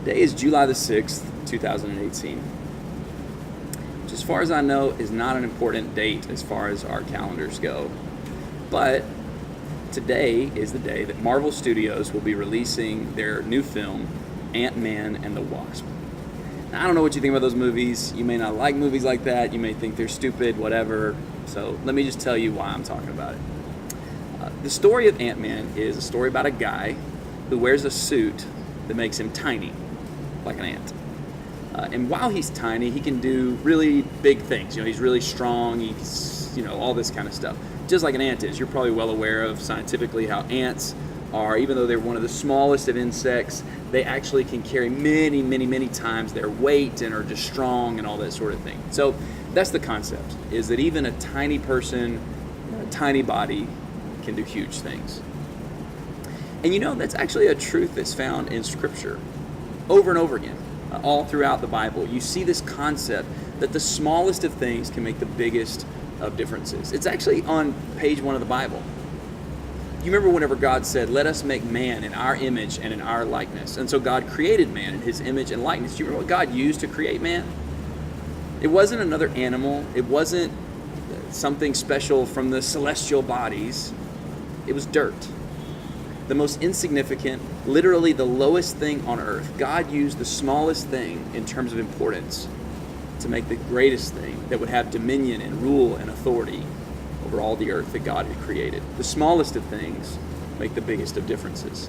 Today is July the 6th, 2018. Which, as far as I know, is not an important date as far as our calendars go. But today is the day that Marvel Studios will be releasing their new film, Ant-Man and the Wasp. Now, I don't know what you think about those movies. You may not like movies like that. You may think they're stupid, whatever. So let me just tell you why I'm talking about it. The story of Ant-Man is a story about a guy who wears a suit that makes him tiny, like an ant. And while he's tiny, he can do really big things. He's really strong. He's, all this kind of stuff. Just like an ant is. You're probably well aware of scientifically how ants are, even though they're one of the smallest of insects, they actually can carry many, many, many times their weight and are just strong and all that sort of thing. So that's the concept, is that even a tiny person, a tiny body can do huge things. And that's actually a truth that's found in Scripture over and over again. All throughout the Bible, you see this concept that the smallest of things can make the biggest of differences. It's actually on page 1 of the Bible. You remember whenever God said, "Let us make man in our image and in our likeness." And so God created man in his image and likeness. Do you remember what God used to create man? It wasn't another animal. It wasn't something special from the celestial bodies. It was dirt. The most insignificant, literally the lowest thing on earth. God used the smallest thing in terms of importance to make the greatest thing that would have dominion and rule and authority over all the earth that God had created. The smallest of things make the biggest of differences.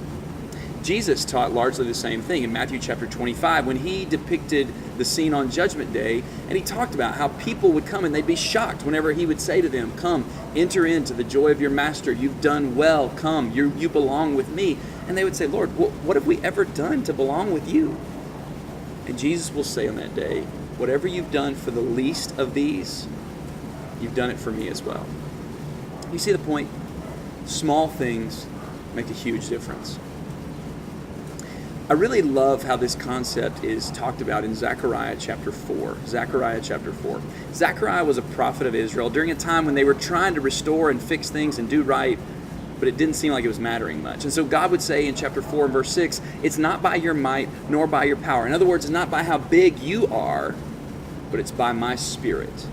Jesus taught largely the same thing in Matthew chapter 25 when he depicted the scene on Judgment Day, and he talked about how people would come and they'd be shocked whenever he would say to them, "Come, enter into the joy of your master. You've done well. Come, you belong with me." And they would say, "Lord, what have we ever done to belong with you?" And Jesus will say on that day, "Whatever you've done for the least of these, you've done it for me as well." You see the point? Small things make a huge difference. I really love how this concept is talked about in Zechariah chapter 4. Zechariah chapter 4. Zechariah was a prophet of Israel during a time when they were trying to restore and fix things and do right, but it didn't seem like it was mattering much. And so God would say in chapter 4 and verse 6, "It's not by your might nor by your power." In other words, it's not by how big you are, but it's by my Spirit.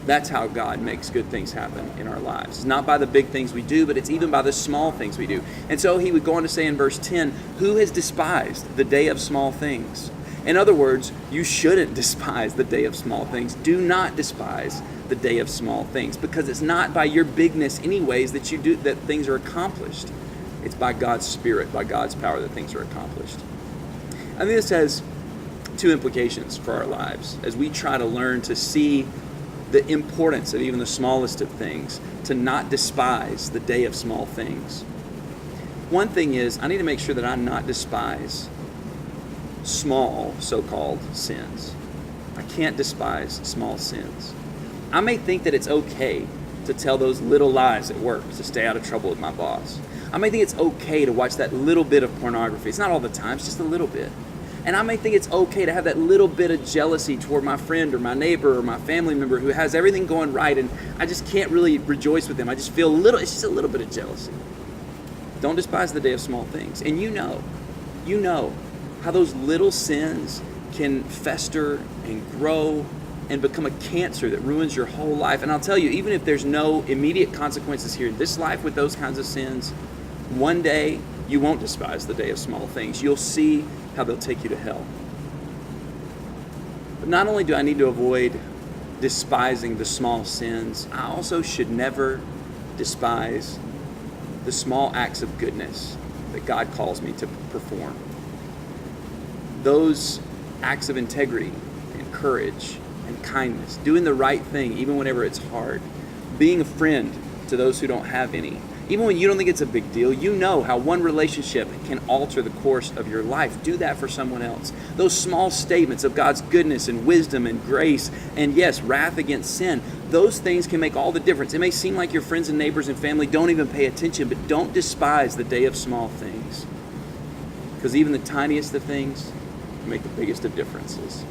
That's how God makes good things happen in our lives. It's not by the big things we do, but it's even by the small things we do. And so he would go on to say in verse 10, "Who has despised the day of small things?" In other words, you shouldn't despise the day of small things. Do not despise the day of small things, because it's not by your bigness anyways that things are accomplished. It's by God's Spirit, by God's power that things are accomplished. I think this has two implications for our lives as we try to learn to see the importance of even the smallest of things, to not despise the day of small things. One thing is, I need to make sure that I not despise small so-called sins. I can't despise small sins. I may think that it's okay to tell those little lies at work to stay out of trouble with my boss. I may think it's okay to watch that little bit of pornography. It's not all the time, it's just a little bit. And I may think it's okay to have that little bit of jealousy toward my friend or my neighbor or my family member who has everything going right, and I just can't really rejoice with them. I just feel it's just a little bit of jealousy. Don't despise the day of small things. And you know how those little sins can fester and grow and become a cancer that ruins your whole life. And I'll tell you, even if there's no immediate consequences here in this life with those kinds of sins, one day you won't despise the day of small things. You'll see how they'll take you to hell. But not only do I need to avoid despising the small sins, I also should never despise the small acts of goodness that God calls me to perform. Those acts of integrity and courage and kindness, doing the right thing even whenever it's hard, being a friend to those who don't have any. Even when you don't think it's a big deal, you know how one relationship can alter the course of your life. Do that for someone else. Those small statements of God's goodness and wisdom and grace and, yes, wrath against sin, those things can make all the difference. It may seem like your friends and neighbors and family don't even pay attention, but don't despise the day of small things, because even the tiniest of things can make the biggest of differences.